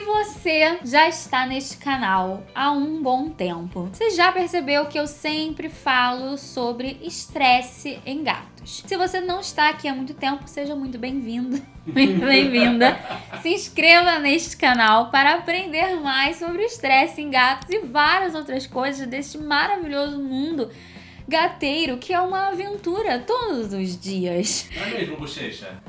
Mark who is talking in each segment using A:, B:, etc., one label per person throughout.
A: você já está neste canal há um bom tempo, você já percebeu que eu sempre falo sobre estresse em gatos. Se você não está aqui há muito tempo, seja muito bem-vindo, muito bem-vinda. Se inscreva neste canal para aprender mais sobre o estresse em gatos e várias outras coisas deste maravilhoso mundo gateiro, que é uma aventura todos os dias.
B: Não é mesmo, Bochecha?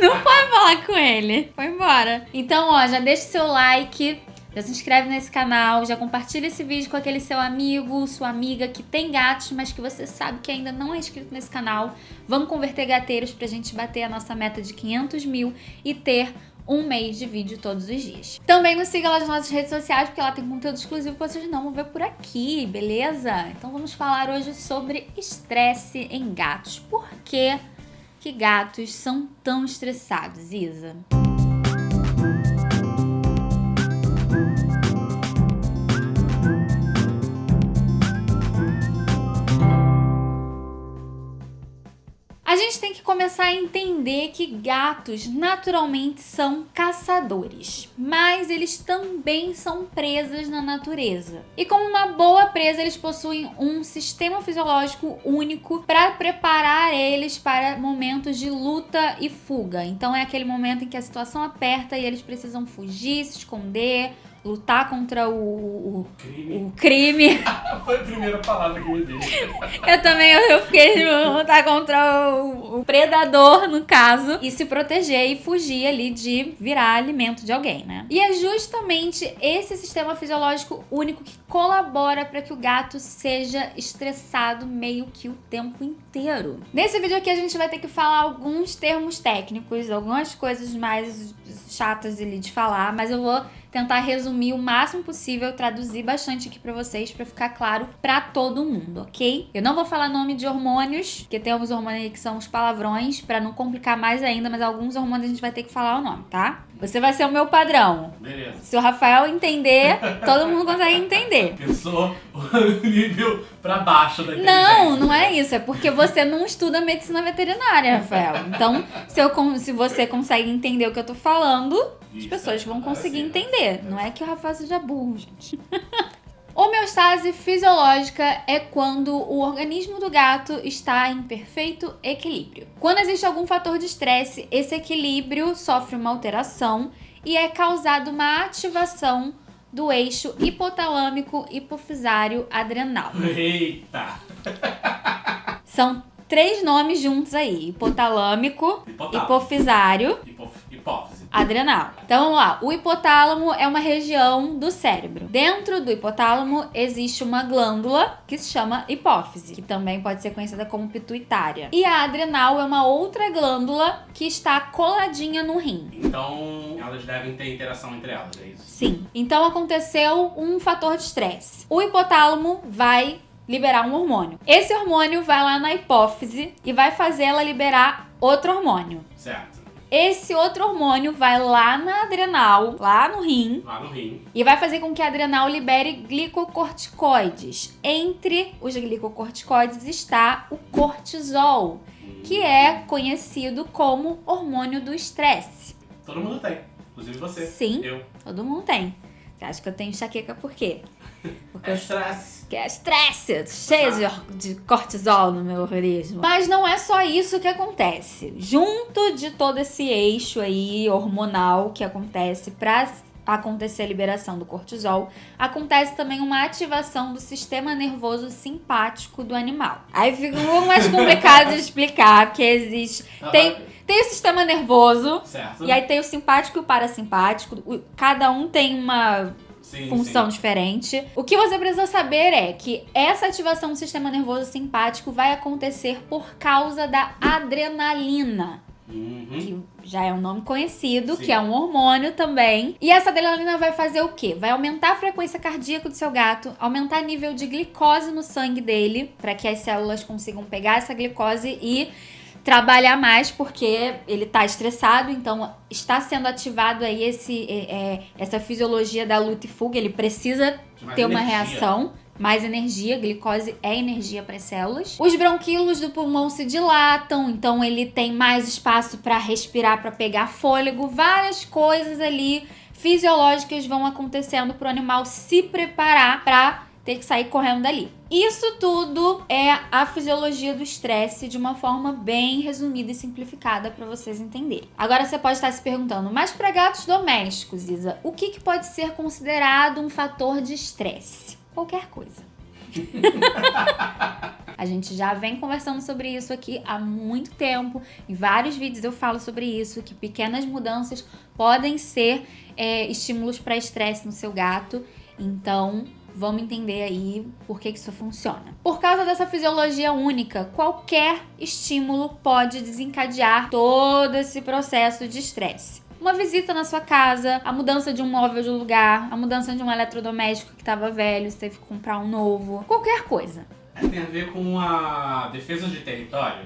A: Não pode falar com ele. Foi embora. Então, ó, já deixa seu like, já se inscreve nesse canal, já compartilha esse vídeo com aquele seu amigo, sua amiga que tem gatos, mas que você sabe que ainda não é inscrito nesse canal. Vamos converter gateiros pra gente bater a nossa meta de 500 mil e ter um mês de vídeo todos os dias. Também nos siga lá nas nossas redes sociais, porque lá tem conteúdo exclusivo que vocês não vão ver por aqui, beleza? Então vamos falar hoje sobre estresse em gatos. Por que gatos são tão estressados, Isa? A gente tem que começar a entender que gatos naturalmente são caçadores, mas eles também são presas na natureza. E como uma boa presa, eles possuem um sistema fisiológico único para preparar eles para momentos de luta e fuga. Então é aquele momento em que a situação aperta e eles precisam fugir, se esconder, lutar contra o crime.
B: Foi a primeira palavra que me veio.
A: Eu também, eu fiquei de lutar contra o predador, no caso, e se proteger e fugir ali de virar alimento de alguém, né? E é justamente esse sistema fisiológico único que colabora para que o gato seja estressado meio que o tempo inteiro. Nesse vídeo aqui a gente vai ter que falar alguns termos técnicos, algumas coisas mais chatas ali de falar, mas eu vou tentar resumir o máximo possível, traduzir bastante aqui pra vocês, pra ficar claro pra todo mundo, ok? Eu não vou falar nome de hormônios, porque tem alguns hormônios aí que são os palavrões, pra não complicar mais ainda, mas alguns hormônios a gente vai ter que falar o nome, tá? Você vai ser o meu padrão.
B: Beleza.
A: Se o Rafael entender, todo mundo consegue entender.
B: Pensou o nível pra baixo da inteligência.
A: Não é isso. É porque você não estuda medicina veterinária, Rafael. Então, se você consegue entender o que eu tô falando, as pessoas vão conseguir entender. Não é que o Rafael seja burro, gente. Homeostase fisiológica é quando o organismo do gato está em perfeito equilíbrio. Quando existe algum fator de estresse, esse equilíbrio sofre uma alteração e é causada uma ativação do eixo hipotalâmico hipofisário adrenal.
B: Eita!
A: São 3 nomes juntos aí: hipotalâmico, hipofisário,
B: hipófise.
A: adrenal. Então vamos lá, o hipotálamo é uma região do cérebro. Dentro do hipotálamo existe uma glândula que se chama hipófise, que também pode ser conhecida como pituitária. E a adrenal é uma outra glândula que está coladinha no rim.
B: Então elas devem ter interação entre elas, é isso?
A: Sim. Então aconteceu um fator de estresse. O hipotálamo vai liberar um hormônio. Esse hormônio vai lá na hipófise e vai fazer ela liberar outro hormônio.
B: Certo.
A: Esse outro hormônio vai lá na adrenal, lá no rim, e vai fazer com que a adrenal libere glicocorticoides. Entre os glicocorticoides está o cortisol, que é conhecido como hormônio do estresse.
B: Todo mundo tem, inclusive você.
A: Sim,
B: eu.
A: Todo mundo tem. Você acha que eu tenho enxaqueca por quê? Porque
B: É estresse.
A: que é estresse, cheio de cortisol no meu organismo. Mas não é só isso que acontece. Junto de todo esse eixo aí hormonal que acontece para acontecer a liberação do cortisol, acontece também uma ativação do sistema nervoso simpático do animal. Aí fica um pouco mais complicado de explicar, porque existe... Tem o sistema nervoso,
B: certo.
A: E aí tem o simpático e o parasimpático. Cada um tem uma função diferente. O que você precisa saber é que essa ativação do sistema nervoso simpático vai acontecer por causa da adrenalina. Que já é um nome conhecido, que é um hormônio também. E essa adrenalina vai fazer o quê? Vai aumentar a frequência cardíaca do seu gato, aumentar o nível de glicose no sangue dele, para que as células consigam pegar essa glicose e trabalhar mais, porque ele tá estressado, então está sendo ativado aí essa fisiologia da luta e fuga, ele precisa ter uma reação. Mais energia, glicose é energia para as células. Os bronquíolos do pulmão se dilatam, então ele tem mais espaço para respirar, para pegar fôlego, várias coisas ali fisiológicas vão acontecendo para o animal se preparar para ter que sair correndo dali. Isso tudo é a fisiologia do estresse de uma forma bem resumida e simplificada para vocês entenderem. Agora você pode estar se perguntando, mas para gatos domésticos, Isa, o que pode ser considerado um fator de estresse? Qualquer coisa. A gente já vem conversando sobre isso aqui há muito tempo. Em vários vídeos eu falo sobre isso, que pequenas mudanças podem ser estímulos para estresse no seu gato. Então, vamos entender aí por que isso funciona. Por causa dessa fisiologia única, qualquer estímulo pode desencadear todo esse processo de estresse. Uma visita na sua casa, a mudança de um móvel de lugar, a mudança de um eletrodoméstico que estava velho, você teve que comprar um novo, qualquer coisa.
B: Tem a ver com a defesa de território,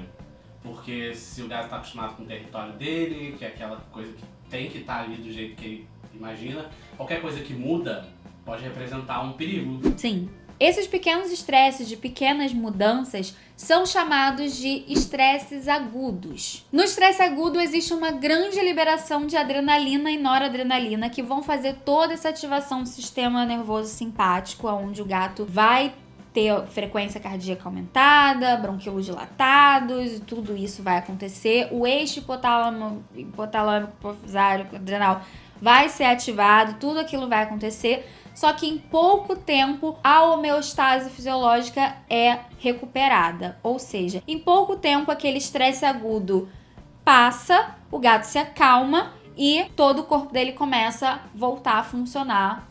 B: porque se o gato está acostumado com o território dele, que é aquela coisa que tem que estar ali do jeito que ele imagina, qualquer coisa que muda pode representar um perigo.
A: Sim. Esses pequenos estresses de pequenas mudanças são chamados de estresses agudos. No estresse agudo existe uma grande liberação de adrenalina e noradrenalina que vão fazer toda essa ativação do sistema nervoso simpático, onde o gato vai ter frequência cardíaca aumentada, brônquios dilatados, e tudo isso vai acontecer. O eixo hipotálamo, hipofisário, adrenal vai ser ativado, tudo aquilo vai acontecer. Só que em pouco tempo a homeostase fisiológica é recuperada. Ou seja, em pouco tempo aquele estresse agudo passa, o gato se acalma e todo o corpo dele começa a voltar a funcionar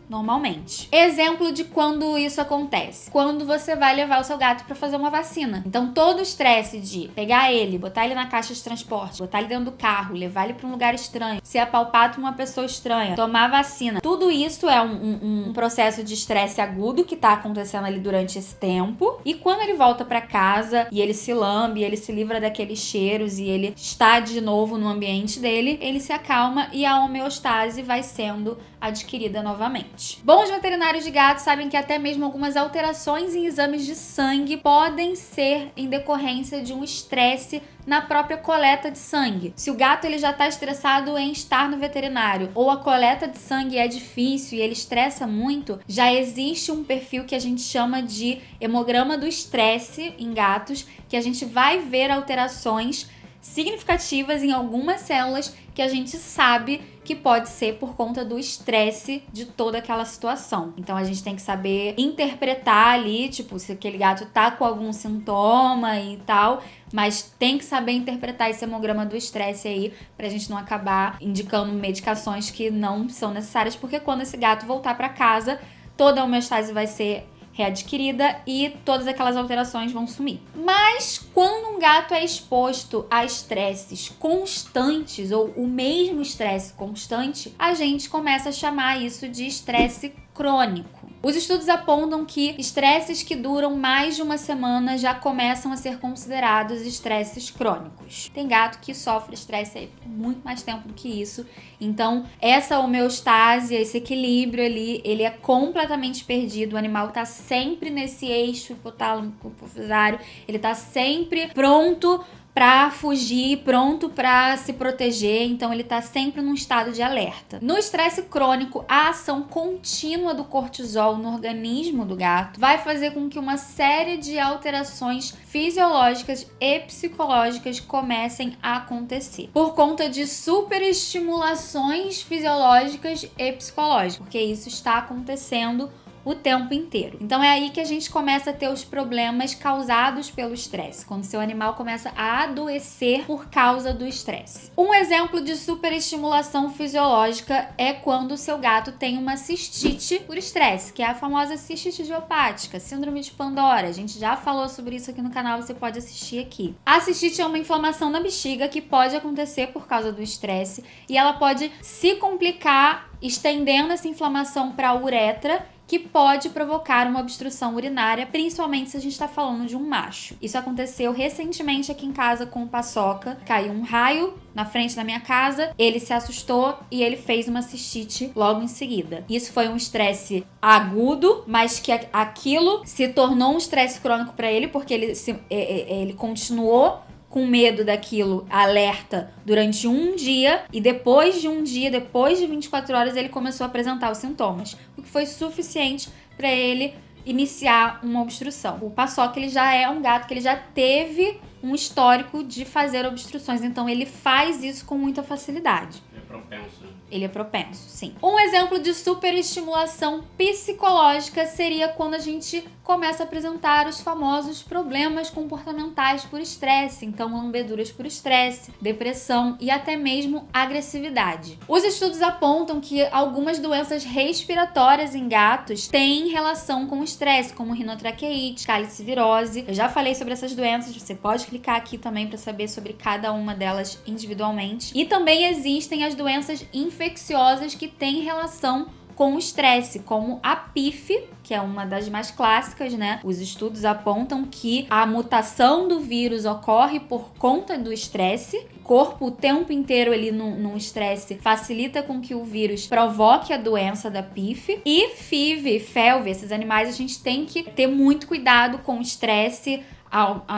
A: normalmente. Exemplo de quando isso acontece. Quando você vai levar o seu gato para fazer uma vacina. Então todo o estresse de pegar ele, botar ele na caixa de transporte, botar ele dentro do carro, levar ele para um lugar estranho, ser apalpado por uma pessoa estranha, tomar vacina, tudo isso é um processo de estresse agudo que tá acontecendo ali durante esse tempo. E quando ele volta para casa e ele se lambe, ele se livra daqueles cheiros e ele está de novo no ambiente dele, ele se acalma e a homeostase vai sendo adquirida novamente. Bons veterinários de gatos sabem que até mesmo algumas alterações em exames de sangue podem ser em decorrência de um estresse na própria coleta de sangue. Se o gato ele já está estressado em estar no veterinário ou a coleta de sangue é difícil e ele estressa muito, já existe um perfil que a gente chama de hemograma do estresse em gatos, que a gente vai ver alterações significativas em algumas células que a gente sabe que pode ser por conta do estresse de toda aquela situação. Então a gente tem que saber interpretar ali, tipo, se aquele gato tá com algum sintoma e tal, mas tem que saber interpretar esse hemograma do estresse aí pra gente não acabar indicando medicações que não são necessárias, porque quando esse gato voltar pra casa, toda a homeostase vai ser readquirida e todas aquelas alterações vão sumir. Mas quando um gato é exposto a estresses constantes ou o mesmo estresse constante, a gente começa a chamar isso de estresse crônico. Os estudos apontam que estresses que duram mais de uma semana já começam a ser considerados estresses crônicos. Tem gato que sofre estresse aí por muito mais tempo do que isso. Então, essa homeostase, esse equilíbrio ali, ele é completamente perdido. O animal tá sempre nesse eixo hipotálamo hipofisário, ele tá sempre pronto para fugir, pronto para se proteger, então ele tá sempre num estado de alerta. No estresse crônico, a ação contínua do cortisol no organismo do gato vai fazer com que uma série de alterações fisiológicas e psicológicas comecem a acontecer, por conta de superestimulações fisiológicas e psicológicas, porque isso está acontecendo o tempo inteiro. Então é aí que a gente começa a ter os problemas causados pelo estresse, quando seu animal começa a adoecer por causa do estresse. Um exemplo de superestimulação fisiológica é quando o seu gato tem uma cistite por estresse, que é a famosa cistite idiopática, síndrome de Pandora. A gente já falou sobre isso aqui no canal, você pode assistir aqui. A cistite é uma inflamação na bexiga que pode acontecer por causa do estresse e ela pode se complicar estendendo essa inflamação para a uretra, que pode provocar uma obstrução urinária, principalmente se a gente está falando de um macho. Isso aconteceu recentemente aqui em casa com o Paçoca. Caiu um raio na frente da minha casa, ele se assustou e ele fez uma cistite logo em seguida. Isso foi um estresse agudo, mas que aquilo se tornou um estresse crônico para ele, porque ele continuou com medo daquilo, alerta, durante um dia, e depois de um dia, depois de 24 horas, ele começou a apresentar os sintomas, o que foi suficiente para ele iniciar uma obstrução. O Paçoca, ele já é um gato que ele já teve um histórico de fazer obstruções, então ele faz isso com muita facilidade.
B: É propenso.
A: Ele é propenso, sim. Um exemplo de superestimulação psicológica seria quando a gente começa a apresentar os famosos problemas comportamentais por estresse, então lambeduras por estresse, depressão e até mesmo agressividade. Os estudos apontam que algumas doenças respiratórias em gatos têm relação com o estresse, como rinotraqueite, calicivirose. Eu já falei sobre essas doenças, você pode clicar aqui também para saber sobre cada uma delas individualmente. E também existem as doenças infecciosas que têm relação com o estresse, como a PIF, que é uma das mais clássicas, né? Os estudos apontam que a mutação do vírus ocorre por conta do estresse. O corpo o tempo inteiro ali num estresse facilita com que o vírus provoque a doença da PIF. E FIV, FeLV, esses animais a gente tem que ter muito cuidado com o estresse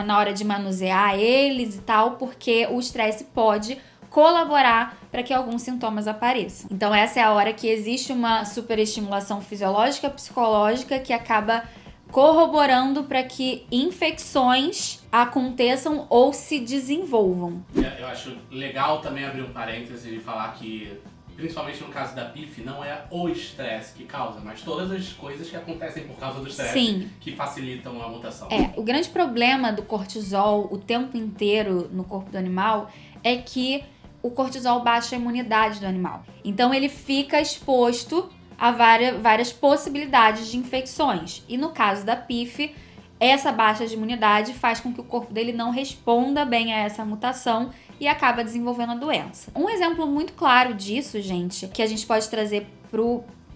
A: na hora de manusear eles e tal, porque o estresse pode colaborar para que alguns sintomas apareçam. Então essa é a hora que existe uma superestimulação fisiológica, psicológica, que acaba corroborando para que infecções aconteçam ou se desenvolvam.
B: Eu acho legal também abrir um parêntese e falar que, principalmente no caso da PIF, não é o estresse que causa, mas todas as coisas que acontecem por causa do estresse que facilitam a mutação.
A: O grande problema do cortisol o tempo inteiro no corpo do animal é que o cortisol baixa a imunidade do animal. Então ele fica exposto a várias possibilidades de infecções. E no caso da PIF, essa baixa de imunidade faz com que o corpo dele não responda bem a essa mutação e acaba desenvolvendo a doença. Um exemplo muito claro disso, gente, que a gente pode trazer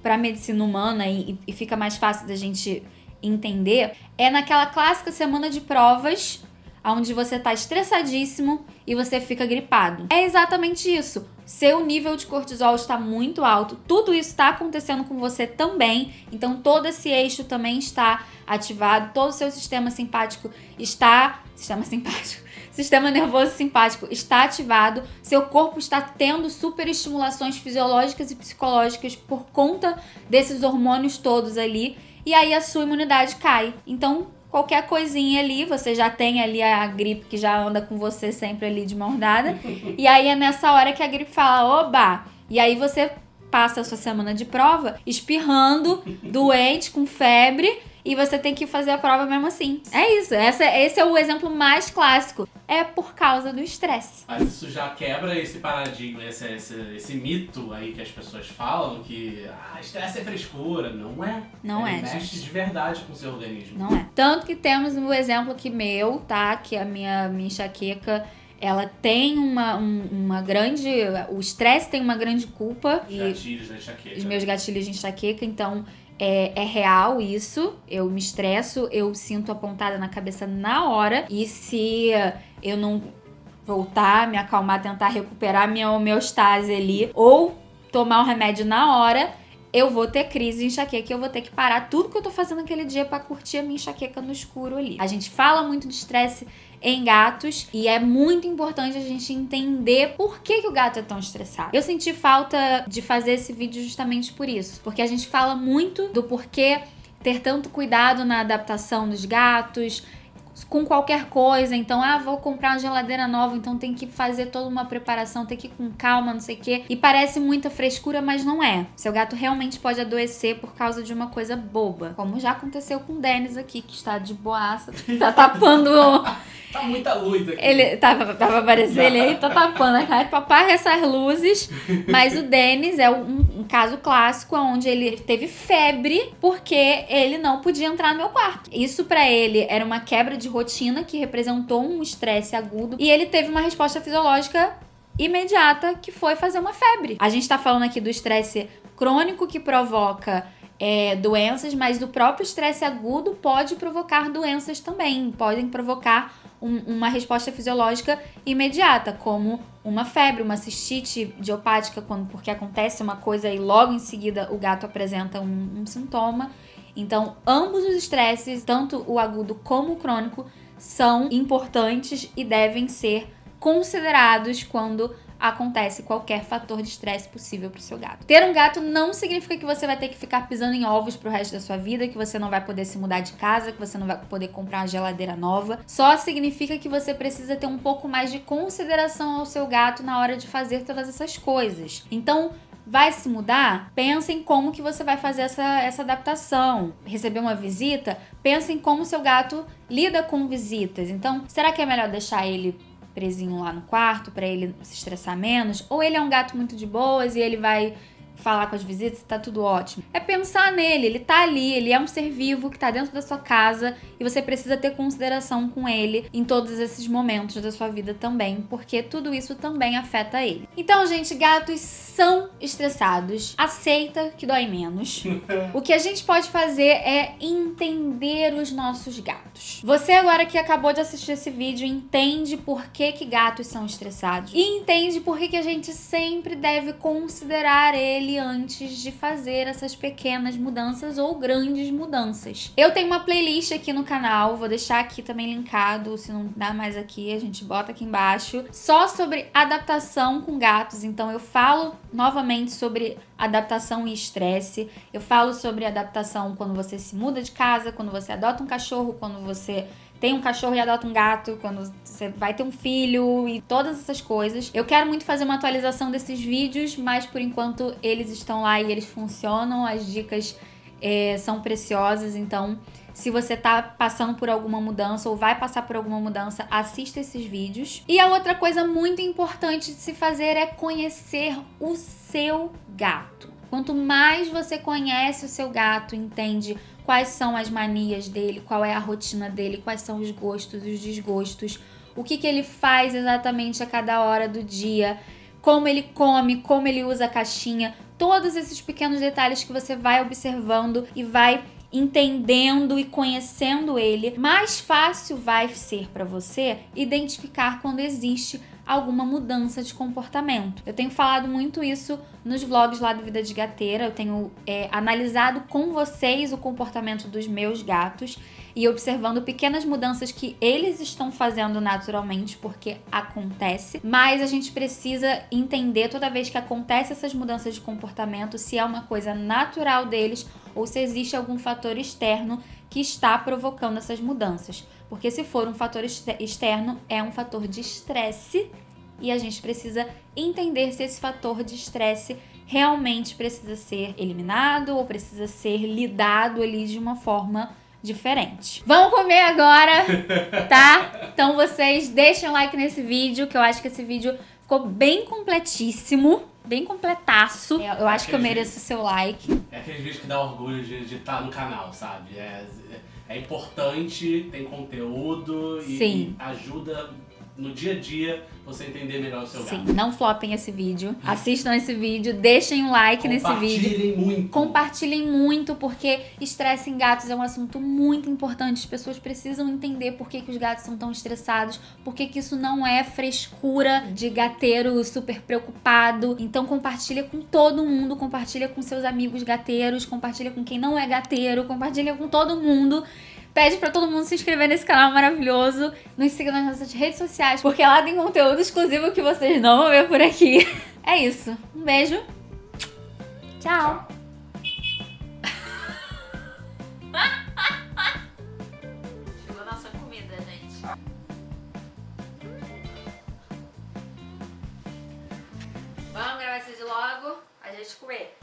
A: para a medicina humana e fica mais fácil da gente entender, é naquela clássica semana de provas, onde você tá estressadíssimo e você fica gripado. É exatamente isso. Seu nível de cortisol está muito alto. Tudo isso está acontecendo com você também. Então todo esse eixo também está ativado. Todo o seu sistema nervoso simpático está ativado. Seu corpo está tendo superestimulações fisiológicas e psicológicas por conta desses hormônios todos ali. E aí a sua imunidade cai. Então qualquer coisinha ali, você já tem ali a gripe que já anda com você sempre ali de mão dada. E aí é nessa hora que a gripe fala, oba! E aí você passa a sua semana de prova espirrando, doente, com febre, e você tem que fazer a prova mesmo assim. É isso, esse é o exemplo mais clássico. É por causa do estresse.
B: Mas isso já quebra esse paradigma, esse mito aí que as pessoas falam, que estresse é frescura. Não é.
A: Não é,
B: mexe
A: gente.
B: de verdade com o seu organismo.
A: Não é. Tanto que temos um exemplo aqui meu, tá? Que a minha enxaqueca, ela tem uma grande... O estresse tem uma grande culpa.
B: Os gatilhos da enxaqueca.
A: Os meus gatilhos de enxaqueca, então... É real isso, eu me estresso, eu sinto a pontada na cabeça na hora, e se eu não voltar, me acalmar, tentar recuperar minha homeostase ali, ou tomar um remédio na hora, eu vou ter crise de enxaqueca e eu vou ter que parar tudo que eu tô fazendo naquele dia pra curtir a minha enxaqueca no escuro ali. A gente fala muito de estresse em gatos e é muito importante a gente entender por que o gato é tão estressado. Eu senti falta de fazer esse vídeo justamente por isso, porque a gente fala muito do porquê ter tanto cuidado na adaptação dos gatos, com qualquer coisa. Então, vou comprar uma geladeira nova, então tem que fazer toda uma preparação, tem que ir com calma, não sei o quê. E parece muita frescura, mas não é. Seu gato realmente pode adoecer por causa de uma coisa boba, como já aconteceu com o Denis aqui, que está de boaça, tá tapando...
B: Tá muita luz aqui.
A: Ele tava aparecendo, ele aí tá tapando a cara. Papai, essas luzes. Mas o Denis é um caso clássico onde ele teve febre porque ele não podia entrar no meu quarto. Isso pra ele era uma quebra de rotina que representou um estresse agudo e ele teve uma resposta fisiológica imediata, que foi fazer uma febre. A gente tá falando aqui do estresse crônico que provoca doenças, mas do próprio estresse agudo pode provocar doenças também. Podem provocar uma resposta fisiológica imediata, como uma febre, uma cistite idiopática, porque acontece uma coisa e logo em seguida o gato apresenta um sintoma. Então, ambos os estresses, tanto o agudo como o crônico, são importantes e devem ser considerados quando acontece qualquer fator de estresse possível pro seu gato. Ter um gato não significa que você vai ter que ficar pisando em ovos pro resto da sua vida, que você não vai poder se mudar de casa, que você não vai poder comprar uma geladeira nova. Só significa que você precisa ter um pouco mais de consideração ao seu gato na hora de fazer todas essas coisas. Então, vai se mudar? Pensa em como que você vai fazer essa adaptação. Receber uma visita? Pensa em como o seu gato lida com visitas. Então, será que é melhor deixar ele presinho lá no quarto pra ele se estressar menos? Ou ele é um gato muito de boas e ele vai falar com as visitas e tá tudo ótimo? É pensar nele, ele tá ali, ele é um ser vivo que tá dentro da sua casa e você precisa ter consideração com ele em todos esses momentos da sua vida também, porque tudo isso também afeta ele. Então, gente, gatos são estressados, aceita que dói menos. O que a gente pode fazer é entender os nossos gatos. Você agora que acabou de assistir esse vídeo entende por que gatos são estressados e entende por que a gente sempre deve considerar ele antes de fazer essas pequenas mudanças ou grandes mudanças. Eu tenho uma playlist aqui no canal, vou deixar aqui também linkado, se não dá mais aqui, a gente bota aqui embaixo, só sobre adaptação com gatos. Então eu falo novamente sobre adaptação e estresse, eu falo sobre adaptação quando você se muda de casa, quando você adota um cachorro, quando você tem um cachorro e adota um gato, quando você vai ter um filho e todas essas coisas. Eu quero muito fazer uma atualização desses vídeos, mas por enquanto eles estão lá e eles funcionam, as dicas são preciosas, então se você tá passando por alguma mudança ou vai passar por alguma mudança, assista esses vídeos. E a outra coisa muito importante de se fazer é conhecer o seu gato. Quanto mais você conhece o seu gato, entende quais são as manias dele, qual é a rotina dele, quais são os gostos e os desgostos, o que ele faz exatamente a cada hora do dia, como ele come, como ele usa a caixinha, todos esses pequenos detalhes que você vai observando e vai entendendo e conhecendo ele, mais fácil vai ser para você identificar quando existe alguma mudança de comportamento. Eu tenho falado muito isso nos vlogs lá do Vida de Gateira, eu tenho analisado com vocês o comportamento dos meus gatos e observando pequenas mudanças que eles estão fazendo naturalmente, porque acontece, mas a gente precisa entender toda vez que acontece essas mudanças de comportamento, se é uma coisa natural deles ou se existe algum fator externo que está provocando essas mudanças. Porque se for um fator externo, é um fator de estresse e a gente precisa entender se esse fator de estresse realmente precisa ser eliminado ou precisa ser lidado ali de uma forma diferente. Vamos comer agora, tá? Então vocês deixem um like nesse vídeo, que eu acho que esse vídeo ficou bem completíssimo, bem completaço. Eu acho que eu mereço o seu like.
B: É aquele vídeo que dá orgulho de estar no canal, sabe? É importante, tem conteúdo e ajuda no dia a dia você entender melhor o seu gato.
A: Sim, não flopem esse vídeo. Assistam esse vídeo, deixem um like nesse vídeo.
B: Compartilhem muito.
A: Compartilhem muito, porque estresse em gatos é um assunto muito importante. As pessoas precisam entender por que os gatos são tão estressados, por que isso não é frescura de gateiro super preocupado. Então compartilha com todo mundo, compartilha com seus amigos gateiros, compartilha com quem não é gateiro, compartilha com todo mundo. Pede pra todo mundo se inscrever nesse canal maravilhoso. Nos siga nas nossas redes sociais, porque lá tem conteúdo exclusivo que vocês não vão ver por aqui. É isso. Um beijo. Tchau. Chegou a nossa comida, gente. Vamos gravar esse vídeo logo. A gente comer.